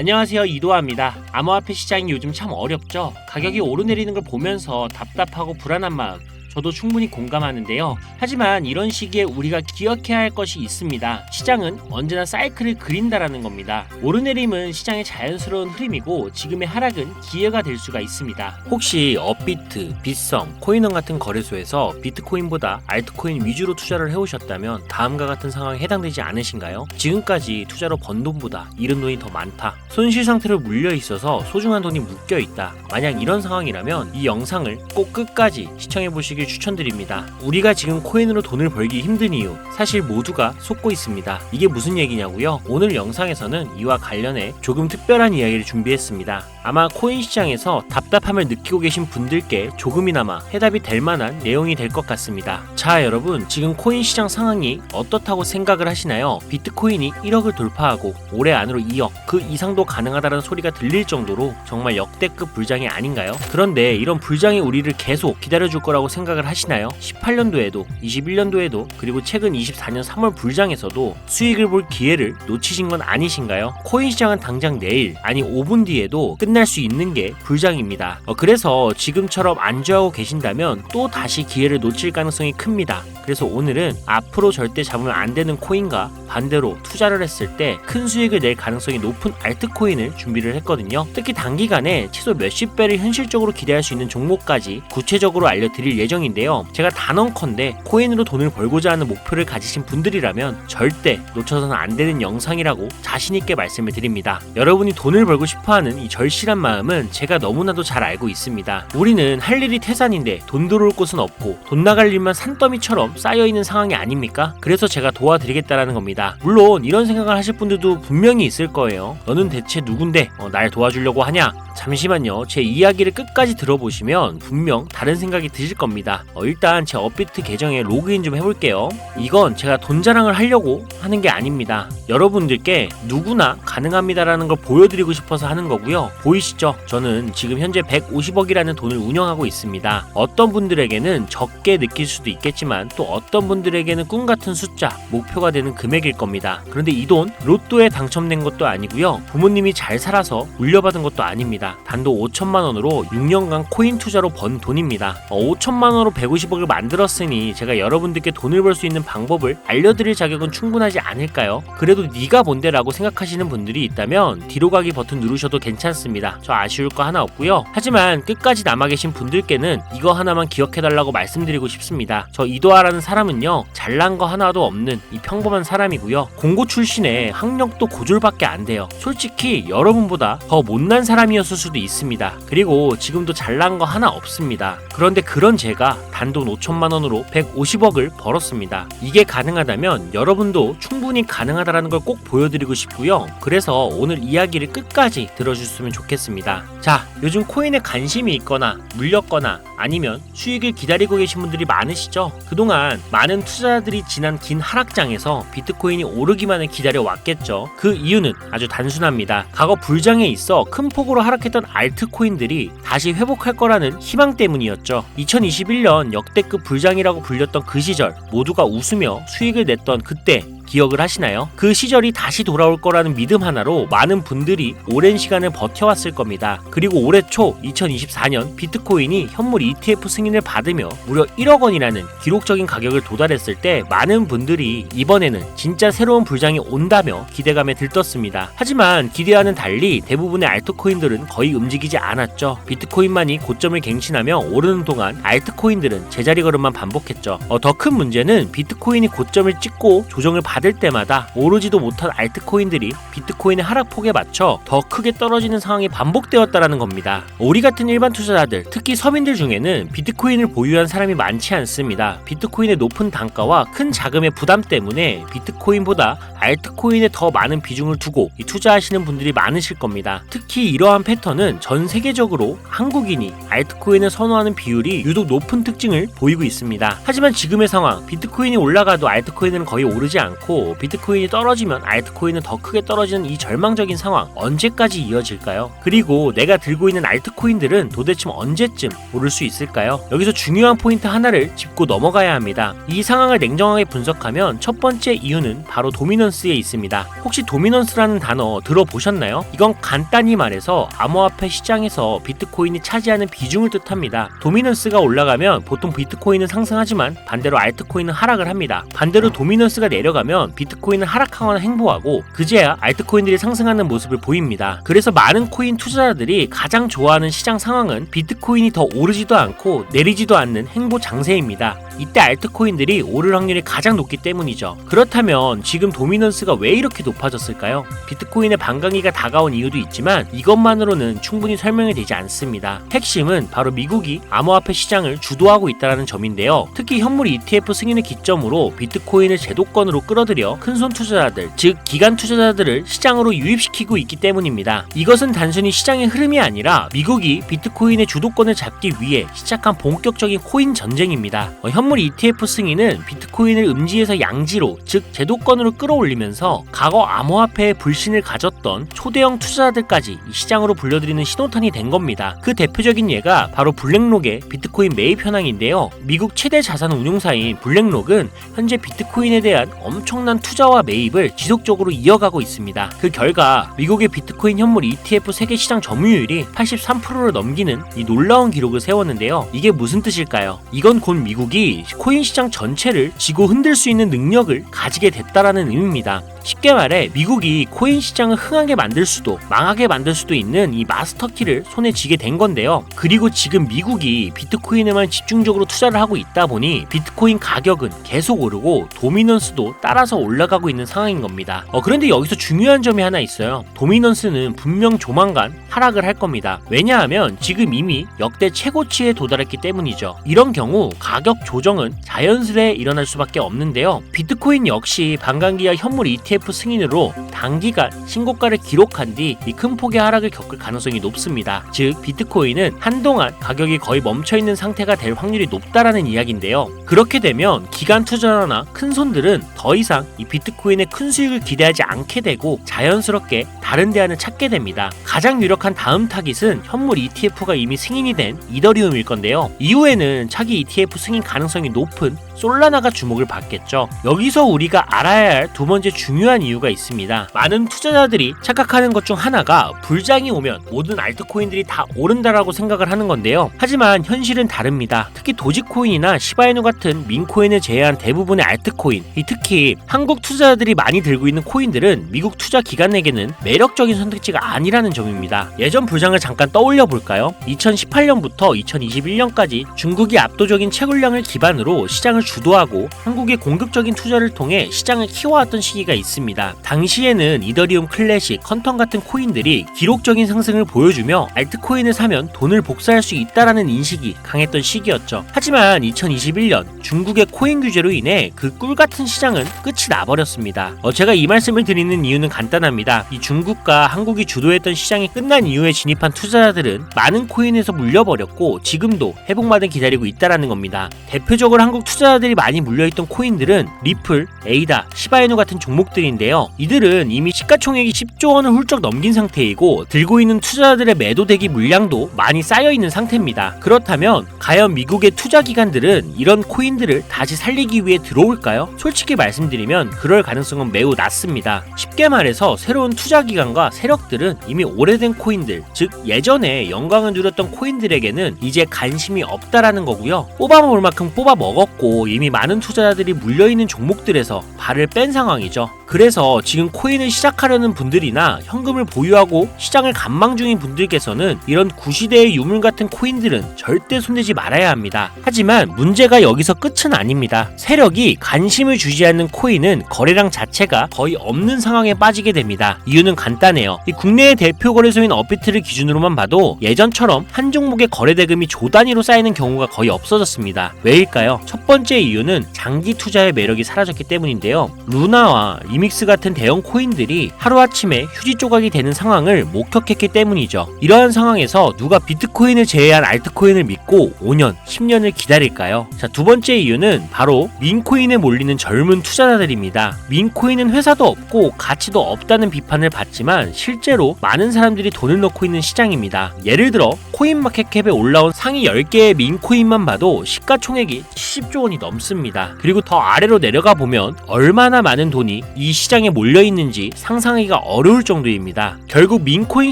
안녕하세요, 이도아입니다. 암호화폐 시장이 요즘 참 어렵죠. 가격이 오르내리는 걸 보면서 답답하고 불안한 마음 저도 충분히 공감하는데요. 하지만 이런 시기에 우리가 기억해야 할 것이 있습니다. 시장은 언제나 사이클을 그린다라는 겁니다. 오르내림은 시장의 자연스러운 흐름이고 지금의 하락은 기회가 될 수가 있습니다. 혹시 업비트, 빗썸, 코인원 같은 거래소에서 비트코인보다 알트코인 위주로 투자를 해오셨다면 다음과 같은 상황에 해당되지 않으신가요? 지금까지 투자로 번 돈보다 잃은 돈이 더 많다. 손실 상태로 물려 있어서 소중한 돈이 묶여 있다. 만약 이런 상황이라면 이 영상을 꼭 끝까지 시청해 보시길 추천드립니다. 우리가 지금 코인으로 돈을 벌기 힘든 이유 사실 모두가 속고 있습니다. 이게 무슨 얘기냐고요? 오늘 영상에서는 이와 관련해 조금 특별한 이야기를 준비했습니다. 아마 코인 시장에서 답답함을 느끼고 계신 분들께 조금이나마 해답이 될 만한 내용이 될 것 같습니다. 자, 여러분, 지금 코인 시장 상황이 어떻다고 생각을 하시나요? 비트코인이 1억을 돌파하고 올해 안으로 2억, 그 이상도 가능하다는 소리가 들릴 정도로 정말 역대급 불장이 아닌가요? 그런데 이런 불장이 우리를 계속 기다려줄 거라고 생각을 하시나요? 18년도에도 21년도에도 그리고 최근 24년 3월 불장에서도 수익을 볼 기회를 놓치신 건 아니신가요? 코인 시장은 당장 내일, 아니 5분 뒤에도 끝날 수 있는 게 불장입니다. 그래서 지금처럼 안주하고 계신다면 또 다시 기회를 놓칠 가능성이 큽니다. 그래서 오늘은 앞으로 절대 잡으면 안 되는 코인과 반대로 투자를 했을 때 큰 수익을 낼 가능성이 높은 알트코인을 준비를 했거든요. 특히 단기간에 최소 몇십 배를 현실적으로 기대할 수 있는 종목까지 구체적으로 알려드릴 예정인데요. 제가 단언컨대 코인으로 돈을 벌고자 하는 목표를 가지신 분들이라면 절대 놓쳐서는 안 되는 영상이라고 자신있게 말씀을 드립니다. 여러분이 돈을 벌고 싶어하는 이 절실한 마음은 제가 너무나도 잘 알고 있습니다. 우리는 할 일이 태산인데 돈 들어올 곳은 없고 돈 나갈 일만 산더미처럼 쌓여있는 상황이 아닙니까? 그래서 제가 도와드리겠다라는 겁니다. 물론 이런 생각을 하실 분들도 분명히 있을 거예요. 너는 대체 누군데 날 도와주려고 하냐? 잠시만요. 제 이야기를 끝까지 들어보시면 분명 다른 생각이 드실 겁니다. 일단 제 업비트 계정에 로그인 좀 해볼게요. 이건 제가 돈 자랑을 하려고 하는 게 아닙니다. 여러분들께 누구나 가능합니다라는 걸 보여드리고 싶어서 하는 거고요. 보이시죠? 저는 지금 현재 150억이라는 돈을 운영하고 있습니다. 어떤 분들에게는 적게 느낄 수도 있겠지만 또 어떤 분들에게는 꿈같은 숫자, 목표가 되는 금액일 겁니다. 그런데 이 돈 로또에 당첨된 것도 아니고요. 부모님이 잘 살아서 물려받은 것도 아닙니다. 단돈 5천만 원으로 6년간 코인 투자로 번 돈입니다. 5천만 원으로 150억을 만들었으니 제가 여러분들께 돈을 벌 수 있는 방법을 알려드릴 자격은 충분하지 않을까요? 그래도 네가 뭔데 라고 생각하시는 분들이 있다면 뒤로 가기 버튼 누르셔도 괜찮습니다. 저 아쉬울 거 하나 없고요. 하지만 끝까지 남아 계신 분들께는 이거 하나만 기억해달라고 말씀드리고 싶습니다. 저 이도아라는 사람은요, 잘난 거 하나도 없는 이 평범한 사람이고요. 공고 출신에 학력도 고졸밖에 안 돼요. 솔직히 여러분보다 더 못난 사람이었을 수도 있습니다. 그리고 지금도 잘난 거 하나 없습니다. 그런데 그런 제가 단돈 5천만 원으로 150억을 벌었습니다. 이게 가능하다면 여러분도 충분히 가능하다라는 걸 꼭 보여드리고 싶고요. 그래서 오늘 이야기를 끝까지 들어주셨으면 좋겠습니다. 자, 요즘 코인에 관심이 있거나 물렸거나 아니면 수익을 기다리고 계신 분들이 많으시죠? 그동안 많은 투자자들이 지난 긴 하락장에서 비트코인이 오르기만을 기다려 왔겠죠. 그 이유는 아주 단순합니다. 과거 불장에 있어 큰 폭으로 하락했던 알트코인들이 다시 회복할 거라는 희망 때문이었죠. 2021년 역대급 불장이라고 불렸던 그 시절 모두가 웃으며 수익을 냈던 그때 기억을 하시나요? 그 시절이 다시 돌아올 거라는 믿음 하나로 많은 분들이 오랜 시간을 버텨왔을 겁니다. 그리고 올해 초 2024년 비트코인이 현물 ETF 승인을 받으며 무려 1억 원이라는 기록적인 가격을 도달했을 때 많은 분들이 이번에는 진짜 새로운 불장이 온다며 기대감에 들떴습니다. 하지만 기대와는 달리 대부분의 알트코인들은 거의 움직이지 않았죠. 비트코인만이 고점을 갱신하며 오르는 동안 알트코인들은 제자리 걸음만 반복했죠. 더 큰 문제는 비트코인이 고점을 찍고 조정을 받을 때마다 오르지도 못한 알트코인들이 비트코인의 하락폭에 맞춰 더 크게 떨어지는 상황이 반복되었다라는 겁니다. 우리 같은 일반 투자자들, 특히 서민들 중에는 비트코인을 보유한 사람이 많지 않습니다. 비트코인의 높은 단가와 큰 자금의 부담 때문에 비트코인보다 알트코인에 더 많은 비중을 두고 투자하시는 분들이 많으실 겁니다. 특히 이러한 패턴은 전 세계적으로 한국인이 알트코인을 선호하는 비율이 유독 높은 특징을 보이고 있습니다. 하지만 지금의 상황, 비트코인이 올라가도 알트코인은 거의 오르지 않고 비트코인이 떨어지면 알트코인은 더 크게 떨어지는 이 절망적인 상황 언제까지 이어질까요? 그리고 내가 들고 있는 알트코인들은 도대체 언제쯤 오를 수 있을까요? 여기서 중요한 포인트 하나를 짚고 넘어가야 합니다. 이 상황을 냉정하게 분석하면 첫 번째 이유는 바로 도미넌스 도미넌스에 있습니다. 혹시 도미넌스라는 단어 들어보셨나요? 이건 간단히 말해서 암호화폐 시장에서 비트코인이 차지하는 비중을 뜻합니다. 도미넌스가 올라가면 보통 비트코인은 상승하지만 반대로 알트코인은 하락을 합니다. 반대로 도미넌스가 내려가면 비트코인은 하락하거나 행보하고 그제야 알트코인들이 상승하는 모습을 보입니다. 그래서 많은 코인 투자자들이 가장 좋아하는 시장 상황은 비트코인이 더 오르지도 않고 내리지도 않는 행보 장세입니다. 이때 알트코인들이 오를 확률이 가장 높기 때문이죠. 그렇다면 지금 도미넌스가 왜 이렇게 높아졌을까요? 비트코인의 반감기가 다가온 이유도 있지만 이것만으로는 충분히 설명이 되지 않습니다. 핵심은 바로 미국이 암호화폐 시장을 주도하고 있다는 점인데요. 특히 현물 ETF 승인을 기점으로 비트코인을 제도권으로 끌어들여 큰손 투자자들, 즉 기관 투자자들을 시장으로 유입시키고 있기 때문입니다. 이것은 단순히 시장의 흐름이 아니라 미국이 비트코인의 주도권을 잡기 위해 시작한 본격적인 코인 전쟁입니다. 현물 ETF 승인은 비트코인을 음지에서 양지로, 즉 제도권으로 끌어올리면서 과거 암호화폐에 불신을 가졌던 초대형 투자자들까지 이 시장으로 불려들이는 신호탄이 된 겁니다. 그 대표적인 예가 바로 블랙록의 비트코인 매입 현황인데요. 미국 최대 자산 운용사인 블랙록은 현재 비트코인에 대한 엄청난 투자와 매입을 지속적으로 이어가고 있습니다. 그 결과 미국의 비트코인 현물 ETF 세계 시장 점유율이 83%를 넘기는 이 놀라운 기록을 세웠는데요. 이게 무슨 뜻일까요? 이건 곧 미국이 코인 시장 전체를 쥐고 흔들 수 있는 능력을 가지게 됐다라는 의미입니다. 쉽게 말해 미국이 코인 시장을 흥하게 만들 수도 망하게 만들 수도 있는 이 마스터키를 손에 쥐게 된 건데요. 그리고 지금 미국이 비트코인에만 집중적으로 투자를 하고 있다 보니 비트코인 가격은 계속 오르고 도미넌스도 따라서 올라가고 있는 상황인 겁니다. 그런데 여기서 중요한 점이 하나 있어요. 도미넌스는 분명 조만간 하락을 할 겁니다. 왜냐하면 지금 이미 역대 최고치에 도달했기 때문이죠. 이런 경우 가격 조정은 자연스레 일어날 수밖에 없는데요. 비트코인 역시 반감기와 현물 ETF 승인으로 단기간 신고가를 기록한 뒤 이 큰 폭의 하락을 겪을 가능성이 높습니다. 즉 비트코인은 한동안 가격이 거의 멈춰있는 상태가 될 확률이 높다라는 이야기인데요. 그렇게 되면 기관 투자자나 큰 손들은 더 이상 이 비트코인의 큰 수익을 기대하지 않게 되고 자연스럽게 다른 대안을 찾게 됩니다. 가장 유력한 다음 타깃은 현물 ETF가 이미 승인이 된 이더리움일 건데요. 이후에는 차기 ETF 승인 가능성이 높은 솔라나가 주목을 받겠죠. 여기서 우리가 알아야 할 두 번째 중요한 이유가 있습니다. 많은 투자자들이 착각하는 것 중 하나가 불장이 오면 모든 알트코인들이 다 오른다라고 생각을 하는 건데요. 하지만 현실은 다릅니다. 특히 도지코인이나 시바이누 같은 민코인을 제외한 대부분의 알트코인, 특히 한국 투자자들이 많이 들고 있는 코인들은 미국 투자 기관에게는 매력적인 선택지가 아니라는 점입니다. 예전 불장을 잠깐 떠올려 볼까요? 2018년부터 2021년까지 중국이 압도적인 채굴량을 기반으로 시장을 주도하고 한국의 공격적인 투자를 통해 시장을 키워왔던 시기가 있습니다. 당시에는 이더리움 클래식, 컨텀 같은 코인들이 기록적인 상승을 보여주며 알트코인을 사면 돈을 복사할 수 있다라는 인식이 강했던 시기였죠. 하지만 2021년 중국의 코인 규제로 인해 그 꿀같은 시장은 끝이 나버렸습니다. 제가 이 말씀을 드리는 이유는 간단합니다. 이 중국과 한국이 주도했던 시장이 끝난 이후에 진입한 투자자들은 많은 코인에서 물려버렸고 지금도 회복마저 기다리고 있다라는 겁니다. 대표적으로 한국 투자자들이 많이 물려있던 코인들은 리플, 에이다, 시바이누 같은 종목들인데요. 이들은 이미 시가총액이 10조 원을 훌쩍 넘긴 상태이고 들고 있는 투자자들의 매도 대기 물량도 많이 쌓여있는 상태입니다. 그렇다면 과연 미국의 투자기관들은 이런 코인들을 다시 살리기 위해 들어올까요? 솔직히 말씀드리면 그럴 가능성은 매우 낮습니다. 쉽게 말해서 새로운 투자기관과 세력들은 이미 오래된 코인들, 즉 예전에 영광을 누렸던 코인들에게는 이제 관심이 없다라는 거고요. 뽑아먹을 만큼 뽑아먹었고 이미 많은 투자자들이 물려있는 종목들에서 발을 뺀 상황이죠. 그래서 지금 코인을 시작하려는 분들이나 현금을 보유하고 시장을 관망 중인 분들께서는 이런 구시대의 유물 같은 코인들은 절대 손대지 말아야 합니다. 하지만 문제가 여기서 끝은 아닙니다. 세력이 관심을 주지 않는 코인은 거래량 자체가 거의 없는 상황에 빠지게 됩니다. 이유는 간단해요. 이 국내의 대표 거래소인 업비트를 기준으로만 봐도 예전처럼 한 종목의 거래 대금이 조 단위로 쌓이는 경우가 거의 없어졌습니다. 왜일까요? 첫 번째 이유는 장기 투자의 매력이 사라졌기 때문인데요. 루나와 리믹스 같은 대형 코인들이 하루아침에 휴지 조각이 되는 상황을 목격했기 때문이죠. 이러한 상황에서 누가 비트코인을 제외한 알트코인을 믿고 5년, 10년을 기다릴까요? 두 번째 이유는 바로 민코인에 몰리는 젊은 투자자들입니다. 민코인은 회사도 없고 가치도 없다는 비판을 받지만 실제로 많은 사람들이 돈을 넣고 있는 시장입니다. 예를 들어 코인마켓캡에 올라온 상위 10개의 민코인만 봐도 시가총액이 70조 원이 넘습니다. 그리고 더 아래로 내려가 보면 얼마나 많은 돈이 이 시장에 몰려 있는지 상상하기가 어려울 정도입니다. 결국 민코인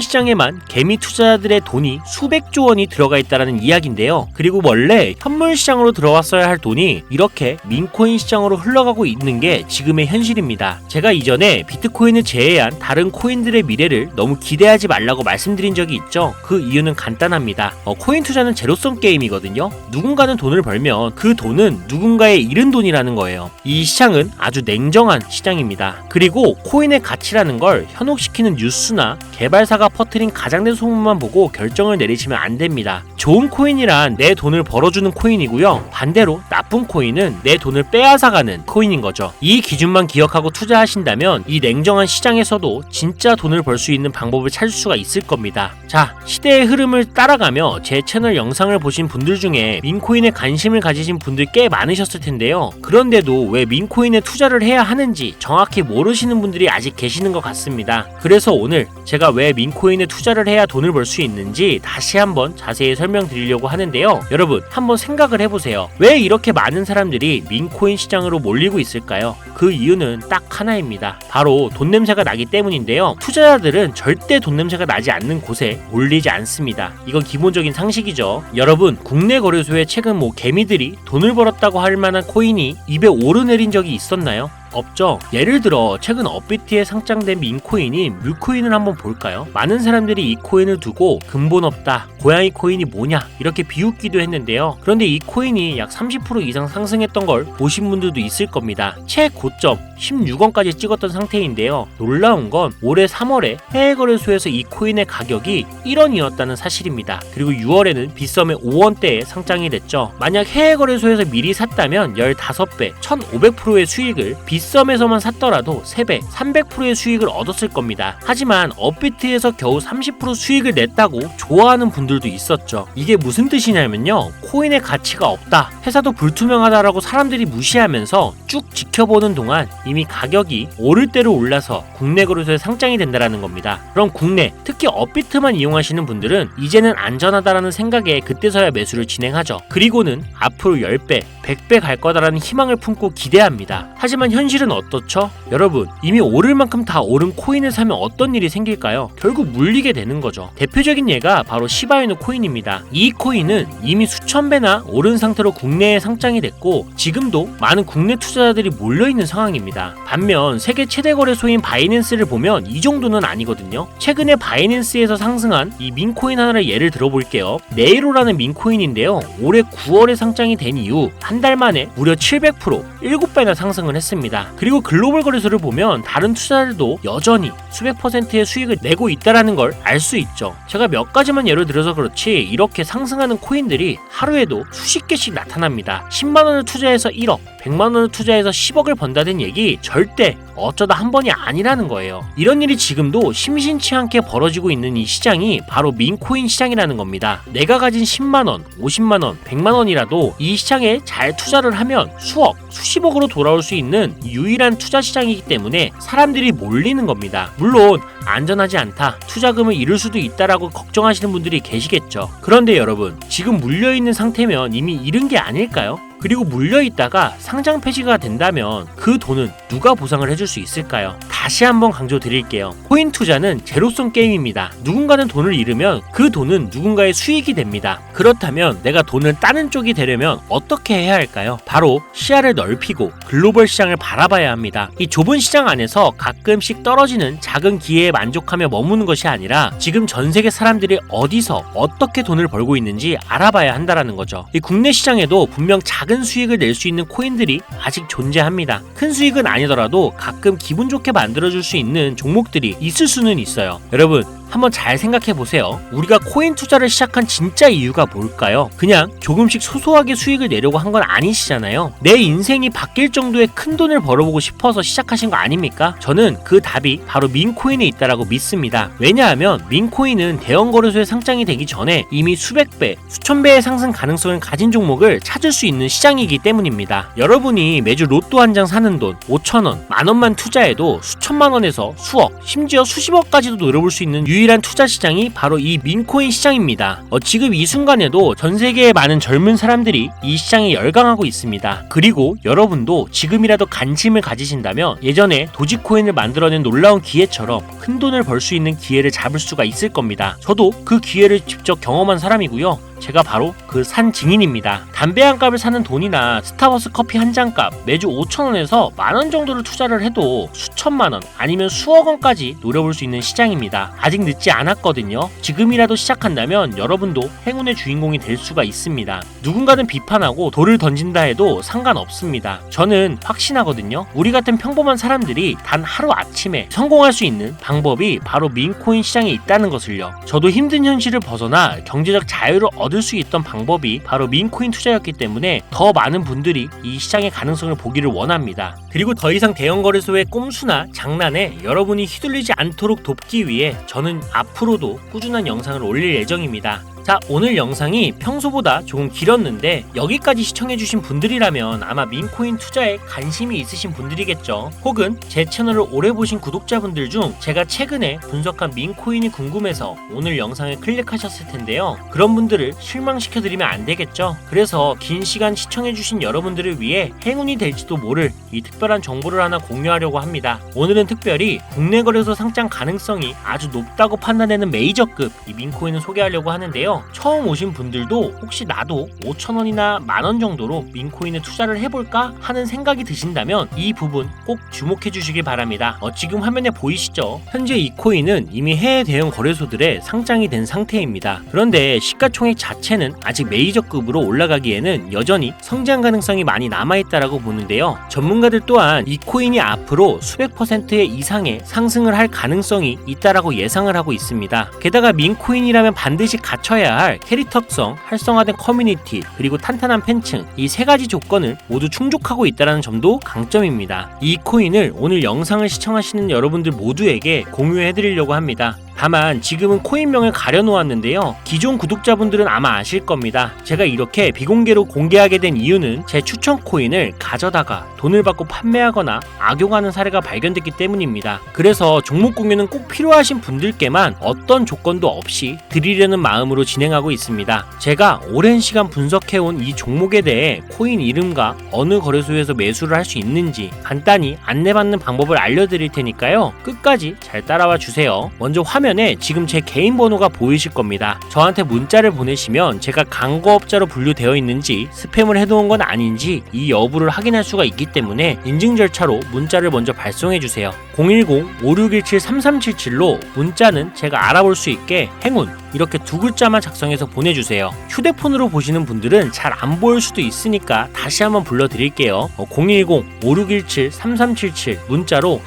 시장에만 개미 투자자들의 돈이 수백조 원이 들어가 있다는 이야기인데요. 그리고 원래 현물 시장으로 들어왔어야 할 돈이 이렇게 민코인 시장으로 흘러가고 있는 게 지금의 현실입니다. 제가 이전에 비트코인을 제외한 다른 코인들의 미래를 너무 기대하지 말라고 말씀드린 적이 있죠. 그 이유는 간단합니다. 코인 투자는 제로섬 게임이거든요. 누군가는 돈을 벌면 그 돈은 누군가의 잃은 돈이라는 거예요. 이 시장은 아주 냉정한 시장입니다. 그리고 코인의 가치라는 걸 현혹시키는 뉴스나 개발사가 퍼뜨린 가장된 소문만 보고 결정을 내리시면 안 됩니다. 좋은 코인이란 내 돈을 벌어주는 코인이고요. 반대로 나쁜 코인은 내 돈을 빼앗아가는 코인인 거죠. 이 기준만 기억하고 투자하신다면 이 냉정한 시장에서도 진짜 돈을 벌 수 있는 방법을 찾을 수가 있을 겁니다. 자, 시대의 흐름을 따라가며 제 채널 영상을 보신 분들 중에 민코인에 관심을 가지신 분들 꽤 많으셨을 텐데요. 그런데도 왜 민코인에 투자를 해야 하는지 정확히 모르시는 분들이 아직 계시는 것 같습니다. 그래서 오늘 제가 왜 민코인에 투자를 해야 돈을 벌 수 있는지 다시 한번 자세히 설명드리려고 하는데요. 여러분, 한번 생각을 해보세요. 왜 이렇게 많은 사람들이 민코인 시장으로 몰리고 있을까요? 그 이유는 딱 하나입니다. 바로 돈 냄새가 나기 때문인데요. 투자자들은 절대 돈 냄새가 나지 않는 곳에 몰리지 않습니다. 이건 기본적인 상식이죠. 여러분, 국내 거래소에 최근 개미들이 돈을 벌었다고 할 만한 코인이 입에 오르내린 적이 있었나요? 없죠. 예를 들어 최근 업비트에 상장된 민코인인 뮤코인을 한번 볼까요? 많은 사람들이 이 코인을 두고 근본 없다, 고양이 코인이 뭐냐 이렇게 비웃기도 했는데요. 그런데 이 코인이 약 30% 이상 상승했던 걸 보신 분들도 있을 겁니다. 최고점 16원까지 찍었던 상태인데요. 놀라운 건 올해 3월에 해외 거래소에서 이 코인의 가격이 1원이었다는 사실입니다. 그리고 6월에는 빗썸에 5원대에 상장이 됐죠. 만약 해외 거래소에서 미리 샀다면 15배, 1500%의 수익을 빗썸에서만 샀더라도 3배, 300%의 수익을 얻었을 겁니다. 하지만 업비트에서 겨우 30% 수익을 냈다고 좋아하는 분들도 있었죠. 이게 무슨 뜻이냐면요. 코인의 가치가 없다, 회사도 불투명하다라고 사람들이 무시하면서 쭉 지켜보는 동안 이미 가격이 오를 대로 올라서 국내 거래소에 상장이 된다는 겁니다. 그럼 국내, 특히 업비트만 이용하시는 분들은 이제는 안전하다라는 생각에 그때서야 매수를 진행하죠. 그리고는 앞으로 10배, 100배 갈 거다라는 희망을 품고 기대합니다. 하지만 현실은 어떻죠? 여러분, 이미 오를 만큼 다 오른 코인을 사면 어떤 일이 생길까요? 결국 물리게 되는 거죠. 대표적인 예가 바로 시바이누 코인입니다. 이 코인은 이미 수천 배나 오른 상태로 국내에 상장이 됐고 지금도 많은 국내 투자자들이 몰려있는 상황입니다. 반면 세계 최대 거래소인 바이낸스를 보면 이 정도는 아니거든요. 최근에 바이낸스에서 상승한 이 민코인 하나를 예를 들어볼게요. 네이로라는 민코인인데요. 올해 9월에 상장이 된 이후 한 달 만에 무려 700%, 7배나 상승을 했습니다. 그리고 글로벌 거래소를 보면 다른 투자자들도 여전히 수백 %의 수익을 내고 있다는 걸 알 수 있죠. 제가 몇 가지만 예를 들어서 그렇지 이렇게 상승하는 코인들이 하루에도 수십 개씩 나타납니다. 10만원을 투자해서 1억, 100만원을 투자해서 10억을 번다는 얘기 절대 어쩌다 한 번이 아니라는 거예요. 이런 일이 지금도 심심치 않게 벌어지고 있는 이 시장이 바로 민코인 시장이라는 겁니다. 내가 가진 10만원, 50만원, 100만원이라도 이 시장에 잘 투자를 하면 수억, 수십억으로 돌아올 수 있는 유일한 투자 시장이기 때문에 사람들이 몰리는 겁니다. 물론 안전하지 않다, 투자금을 잃을 수도 있다라고 걱정하시는 분들이 계시겠죠. 그런데 여러분, 지금 물려있는 상태면 이미 잃은 게 아닐까요? 그리고 물려있다가 상장 폐지가 된다면 그 돈은 누가 보상을 해줄 수 있을까요? 다시 한번 강조드릴게요. 코인 투자는 제로섬 게임입니다. 누군가는 돈을 잃으면 그 돈은 누군가의 수익이 됩니다. 그렇다면 내가 돈을 따는 쪽이 되려면 어떻게 해야 할까요? 바로 시야를 넓히고 글로벌 시장을 바라봐야 합니다. 이 좁은 시장 안에서 가끔씩 떨어지는 작은 기회에 만족하며 머무는 것이 아니라 지금 전 세계 사람들이 어디서 어떻게 돈을 벌고 있는지 알아봐야 한다는 거죠. 이 국내 시장에도 분명 작은 수익을 낼 수 있는 코인들이 아직 존재합니다. 큰 수익은 아니더라도 가끔 기분 좋게 만들어줄 수 있는 종목들이 있을 수는 있어요. 여러분, 한번 잘 생각해 보세요. 우리가 코인 투자를 시작한 진짜 이유가 뭘까요? 그냥 조금씩 소소하게 수익을 내려고 한 건 아니시잖아요. 내 인생이 바뀔 정도의 큰 돈을 벌어보고 싶어서 시작하신 거 아닙니까? 저는 그 답이 바로 민코인에 있다라고 믿습니다. 왜냐하면 민코인은 대형 거래소에 상장이 되기 전에 이미 수백 배, 수천 배의 상승 가능성을 가진 종목을 찾을 수 있는 시장이기 때문입니다. 여러분이 매주 로또 한 장 사는 돈 5,000원, 만원만 투자해도 수천만 원에서 수억, 심지어 수십억까지도 노려볼 수 있는 유일한 투자 시장이 바로 이 민코인 시장입니다. 지금 이 순간에도 전 세계의 많은 젊은 사람들이 이 시장에 열광하고 있습니다. 그리고 여러분도 지금이라도 관심을 가지신다면 예전에 도지코인을 만들어낸 놀라운 기회처럼 큰 돈을 벌 수 있는 기회를 잡을 수가 있을 겁니다. 저도 그 기회를 직접 경험한 사람이고요. 제가 바로 그 산 증인입니다. 담배 한 값을 사는 돈이나 스타벅스 커피 한 잔 값 매주 5,000원에서 만원 정도를 투자를 해도 수천만원 아니면 수억 원까지 노려볼 수 있는 시장입니다. 아직 늦지 않았거든요. 지금이라도 시작한다면 여러분도 행운의 주인공이 될 수가 있습니다. 누군가는 비판하고 돌을 던진다 해도 상관없습니다. 저는 확신하거든요. 우리 같은 평범한 사람들이 단 하루 아침에 성공할 수 있는 방법이 바로 민코인 시장에 있다는 것을요. 저도 힘든 현실을 벗어나 경제적 자유를 얻을 수 있던 방법이 바로 민코인 투자였기 때문에 더 많은 분들이 이 시장의 가능성을 보기를 원합니다. 그리고 더 이상 대형 거래소의 꼼수나 장난에 여러분이 휘둘리지 않도록 돕기 위해 저는 앞으로도 꾸준한 영상을 올릴 예정입니다. 자, 오늘 영상이 평소보다 조금 길었는데 여기까지 시청해주신 분들이라면 아마 민코인 투자에 관심이 있으신 분들이겠죠. 혹은 제 채널을 오래 보신 구독자분들 중 제가 최근에 분석한 민코인이 궁금해서 오늘 영상을 클릭하셨을 텐데요. 그런 분들을 실망시켜드리면 안 되겠죠. 그래서 긴 시간 시청해주신 여러분들을 위해 행운이 될지도 모를 이 특별한 정보를 하나 공유하려고 합니다. 오늘은 특별히 국내 거래소 상장 가능성이 아주 높다고 판단되는 메이저급 이 민코인을 소개하려고 하는데요. 처음 오신 분들도 혹시 나도 5,000원이나 만원 정도로 민코인에 투자를 해볼까 하는 생각이 드신다면 이 부분 꼭 주목해 주시길 바랍니다. 지금 화면에 보이시죠? 현재 이 코인은 이미 해외 대형 거래소들에 상장이 된 상태입니다. 그런데 시가총액 자체는 아직 메이저급으로 올라가기에는 여전히 성장 가능성이 많이 남아있다라고 보는데요. 전문가들 또한 이 코인이 앞으로 수백 퍼센트의 이상의 상승을 할 가능성이 있다라고 예상을 하고 있습니다. 게다가 민코인이라면 반드시 갖춰야 할 캐릭터성, 활성화된 커뮤니티, 그리고 탄탄한 팬층 이 세 가지 조건을 모두 충족하고 있다는 점도 강점입니다. 이 코인을 오늘 영상을 시청하시는 여러분들 모두에게 공유해드리려고 합니다. 다만 지금은 코인명을 가려놓았는데요. 기존 구독자분들은 아마 아실 겁니다. 제가 이렇게 비공개로 공개하게 된 이유는 제 추천 코인을 가져다가 돈을 받고 판매하거나 악용하는 사례가 발견됐기 때문입니다. 그래서 종목 공유는 꼭 필요하신 분들께만 어떤 조건도 없이 드리려는 마음으로 진행하고 있습니다. 제가 오랜 시간 분석해온 이 종목에 대해 코인 이름과 어느 거래소에서 매수를 할 수 있는지 간단히 안내받는 방법을 알려드릴 테니까요. 끝까지 잘 따라와 주세요. 먼저 화면에 지금 제 개인 번호가 보이실 겁니다. 저한테 문자를 보내시면 제가 광고업자로 분류되어 있는지 스팸을 해놓은 건 아닌지 이 여부를 확인할 수가 있기 때문에 인증 절차로 문자를 먼저 발송해주세요. 010-5617-3377로 문자는 제가 알아볼 수 있게 행운 이렇게 두 글자만 작성해서 보내주세요. 휴대폰으로 보시는 분들은 잘 안 보일 수도 있으니까 다시 한번 불러드릴게요. 010-5617-3377 문자로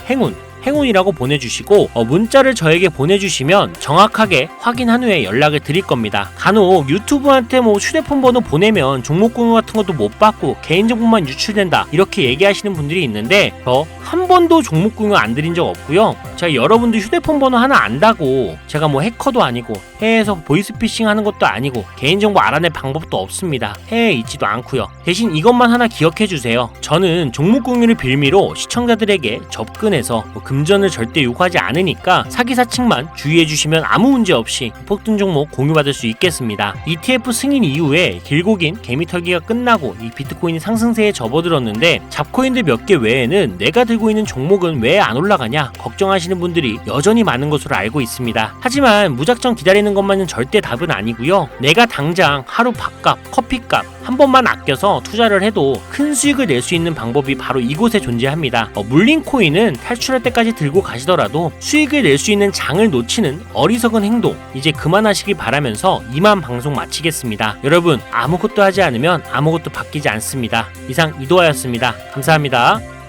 행운이라고 보내주시고 문자를 저에게 보내주시면 정확하게 확인한 후에 연락을 드릴 겁니다. 간혹 유튜브한테 휴대폰 번호 보내면 종목 공유 같은 것도 못 받고 개인정보만 유출된다 이렇게 얘기하시는 분들이 있는데 저 한 번도 종목 공유 안 드린 적 없고요. 제가 여러분들 휴대폰 번호 하나 안다고 제가 해커도 아니고 해외에서 보이스피싱 하는 것도 아니고 개인정보 알아낼 방법도 없습니다. 해외에 있지도 않고요. 대신 이것만 하나 기억해 주세요. 저는 종목 공유를 빌미로 시청자들에게 접근해서 금전을 절대 요구하지 않으니까 사기사측만 주의해 주시면 아무 문제 없이 폭등 종목 공유받을 수 있겠습니다. ETF 승인 이후에 길고 긴 개미털기가 끝나고 이 비트코인이 상승세에 접어들었는데 잡코인들 몇 개 외에는 내가 들고 있는 종목은 왜 안 올라가냐 걱정하시는 분들이 여전히 많은 것으로 알고 있습니다. 하지만 무작정 기다리는 것만은 절대 답은 아니고요. 내가 당장 하루 밥값, 커피값 한 번만 아껴서 투자를 해도 큰 수익을 낼 수 있는 방법이 바로 이곳에 존재합니다. 물린 코인은 탈출할 때까지 들고 가시더라도 수익을 낼 수 있는 장을 놓치는 어리석은 행동 이제 그만하시길 바라면서 이만 방송 마치겠습니다. 여러분 아무것도 하지 않으면 아무것도 바뀌지 않습니다. 이상 이도하였습니다. 감사합니다.